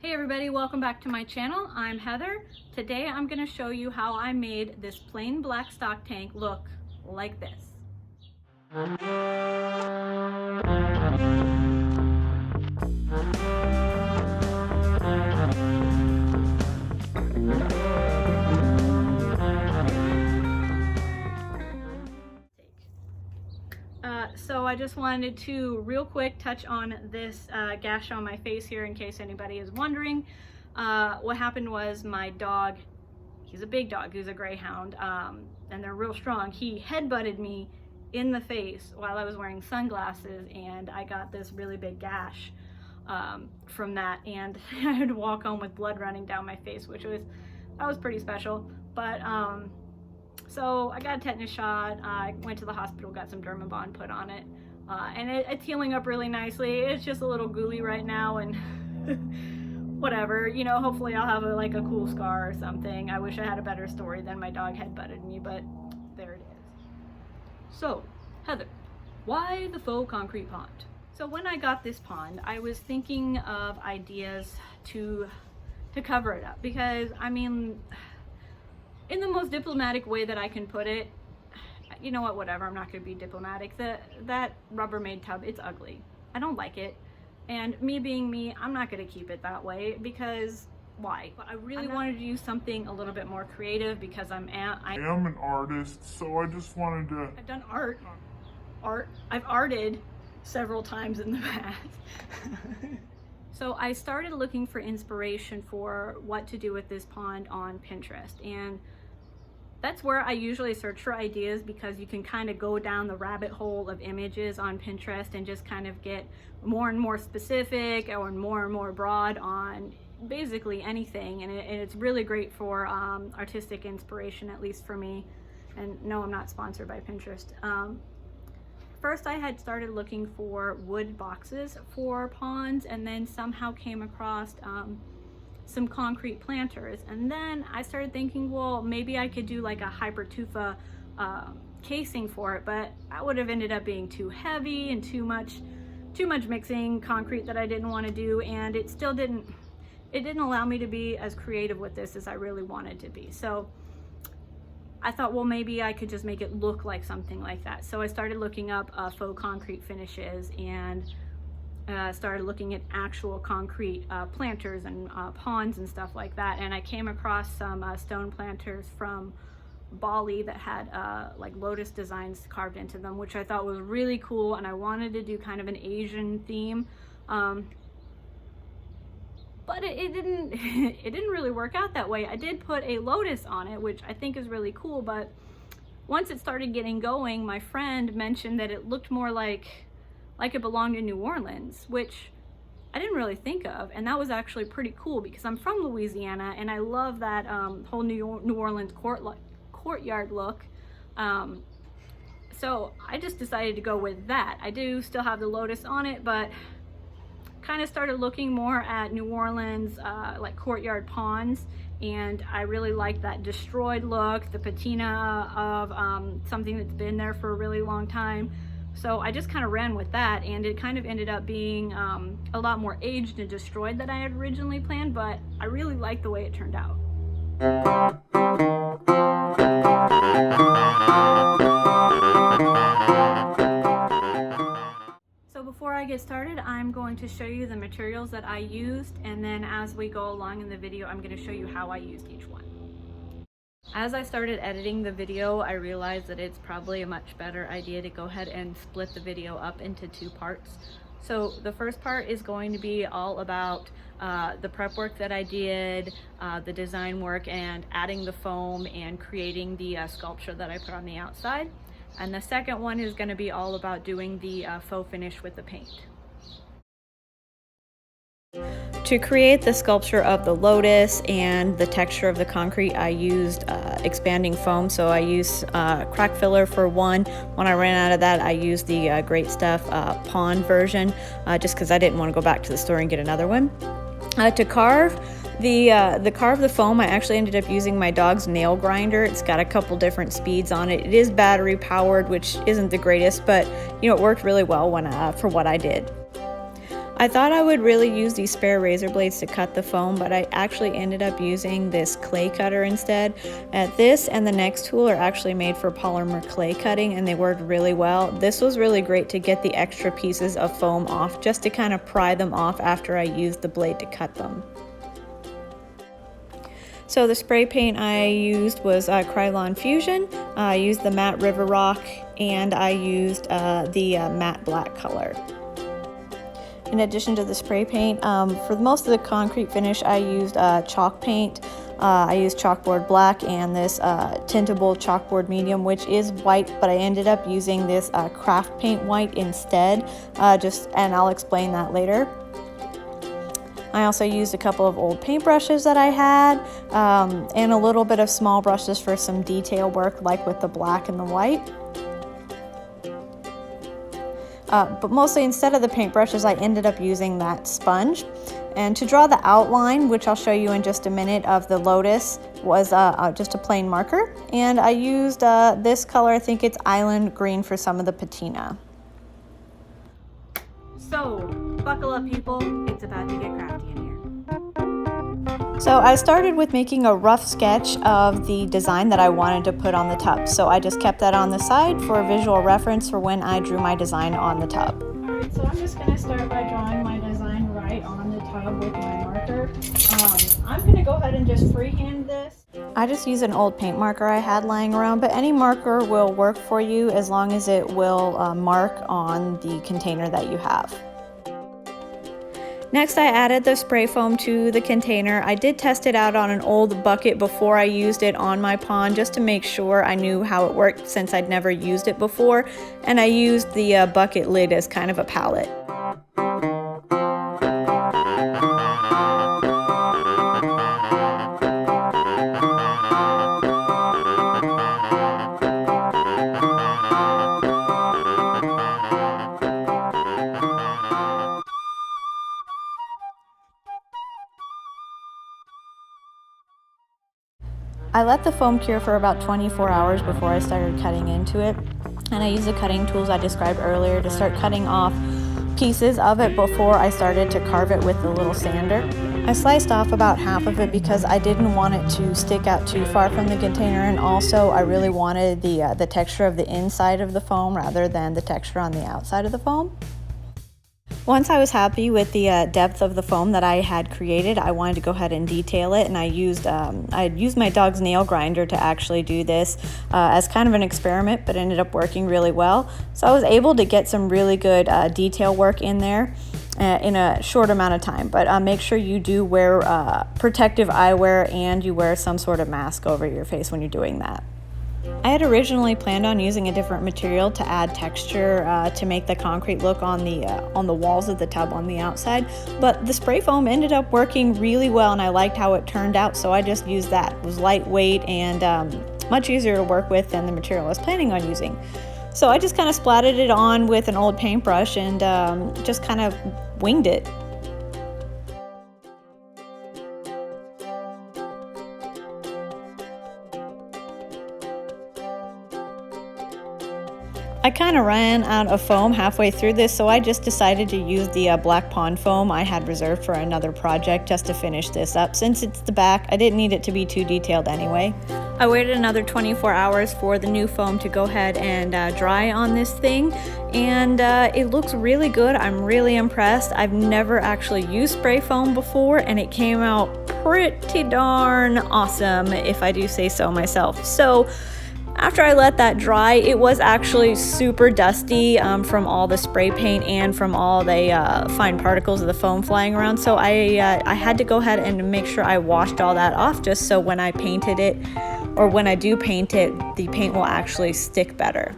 Hey everybody, welcome back to my channel. I'm Heather. Today I'm going to show you how I made this plain black stock tank look like this. So I just wanted to real quick touch on this gash on my face here in case anybody is wondering. What happened was my dog, he's a big dog, he's a greyhound, and they're real strong. He headbutted me in the face while I was wearing sunglasses, and I got this really big gash from that, and I had to walk home with blood running down my face, which was pretty special. But so I got a tetanus shot, I went to the hospital, got some Dermabond put on it, and it's healing up really nicely. It's just a little gooey right now, and whatever, you know, hopefully I'll have like a cool scar or something. I wish I had a better story than my dog headbutted me, but there it is. So, Heather, why the faux concrete pond? So when I got this pond, I was thinking of ideas to cover it up, because I mean, in the most diplomatic way that I can put it, you know what, whatever, I'm not going to be diplomatic. That Rubbermaid tub, it's ugly. I don't like it. And me being me, I'm not going to keep it that way, because why? I really wanted to do something a little bit more creative, because I am an artist, so I just wanted to... I've done art. I've arted several times in the past. So I started looking for inspiration for what to do with this pond on Pinterest, and that's where I usually search for ideas, because you can kind of go down the rabbit hole of images on Pinterest and just kind of get more and more specific or more and more broad on basically anything, and it's really great for artistic inspiration, at least for me. And no, I'm not sponsored by Pinterest. First I had started looking for wood boxes for ponds, and then somehow came across some concrete planters, and then I started thinking, well, maybe I could do like a hypertufa casing for it, but that would have ended up being too heavy and too much mixing concrete that I didn't want to do, and it didn't allow me to be as creative with this as I really wanted to be. So I thought, well, maybe I could just make it look like something like that. So I started looking up faux concrete finishes, and started looking at actual concrete planters and ponds and stuff like that. And I came across some stone planters from Bali that had like lotus designs carved into them, which I thought was really cool, and I wanted to do kind of an Asian theme. But it didn't really work out that way. I did put a lotus on it, which I think is really cool, but once it started getting going, my friend mentioned that it looked more like it belonged in New Orleans, which I didn't really think of, and that was actually pretty cool, because I'm from Louisiana and I love that whole New Orleans courtyard look. So I just decided to go with that. I do still have the lotus on it, but kind of started looking more at New Orleans like courtyard ponds, and I really like that destroyed look, the patina of something that's been there for a really long time. So I just kind of ran with that, and it kind of ended up being a lot more aged and destroyed than I had originally planned, but I really like the way it turned out. So before I get started, I'm going to show you the materials that I used, and then as we go along in the video, I'm going to show you how I used each one. As I started editing the video, I realized that it's probably a much better idea to go ahead and split the video up into two parts. So the first part is going to be all about the prep work that I did, the design work, and adding the foam and creating the sculpture that I put on the outside. And the second one is going to be all about doing the faux finish with the paint. To create the sculpture of the lotus and the texture of the concrete, I used expanding foam. So I used crack filler for one. When I ran out of that, I used the Great Stuff pond version, just because I didn't want to go back to the store and get another one. To carve the foam, I actually ended up using my dog's nail grinder. It's got a couple different speeds on it. It is battery powered, which isn't the greatest, but you know, it worked really well when for what I did. I thought I would really use these spare razor blades to cut the foam, but I actually ended up using this clay cutter instead. This and the next tool are actually made for polymer clay cutting, and they worked really well. This was really great to get the extra pieces of foam off, just to kind of pry them off after I used the blade to cut them. So the spray paint I used was Krylon Fusion. I used the matte River Rock, and I used the matte black color. In addition to the spray paint, for most of the concrete finish, I used chalk paint. I used chalkboard black and this tintable chalkboard medium, which is white, but I ended up using this craft paint white instead, and I'll explain that later. I also used a couple of old paintbrushes that I had, and a little bit of small brushes for some detail work, like with the black and the white. But mostly, instead of the paintbrushes, I ended up using that sponge. And to draw the outline, which I'll show you in just a minute, of the lotus, was just a plain marker. And I used this color, I think it's Island Green, for some of the patina. So, buckle up people, it's about to get crafty in here. So I started with making a rough sketch of the design that I wanted to put on the tub. So I just kept that on the side for a visual reference for when I drew my design on the tub. Alright, so I'm just going to start by drawing my design right on the tub with my marker. I'm going to go ahead and just freehand this. I just use an old paint marker I had lying around, but any marker will work for you as long as it will mark on the container that you have. Next, I added the spray foam to the container. I did test it out on an old bucket before I used it on my pond, just to make sure I knew how it worked, since I'd never used it before. And I used the bucket lid as kind of a palette. I let the foam cure for about 24 hours before I started cutting into it, and I used the cutting tools I described earlier to start cutting off pieces of it before I started to carve it with the little sander. I sliced off about half of it because I didn't want it to stick out too far from the container, and also I really wanted the texture of the inside of the foam rather than the texture on the outside of the foam. Once I was happy with the depth of the foam that I had created, I wanted to go ahead and detail it, and I used my dog's nail grinder to actually do this as kind of an experiment, but ended up working really well. So I was able to get some really good detail work in there in a short amount of time. But make sure you do wear protective eyewear, and you wear some sort of mask over your face when you're doing that. I had originally planned on using a different material to add texture to make the concrete look on the walls of the tub on the outside, but the spray foam ended up working really well, and I liked how it turned out, so I just used that. It was lightweight and much easier to work with than the material I was planning on using. So I just kind of splattered it on with an old paintbrush and just kind of winged it. I kind of ran out of foam halfway through this, so I just decided to use the black pond foam I had reserved for another project just to finish this up. Since it's the back, I didn't need it to be too detailed anyway. I waited another 24 hours for the new foam to go ahead and dry on this thing, and it looks really good. I'm really impressed. I've never actually used spray foam before, and it came out pretty darn awesome, if I do say so myself. So after I let that dry, it was actually super dusty from all the spray paint and from all the fine particles of the foam flying around. So I had to go ahead and make sure I washed all that off, just so when I painted it, or when I do paint it, the paint will actually stick better.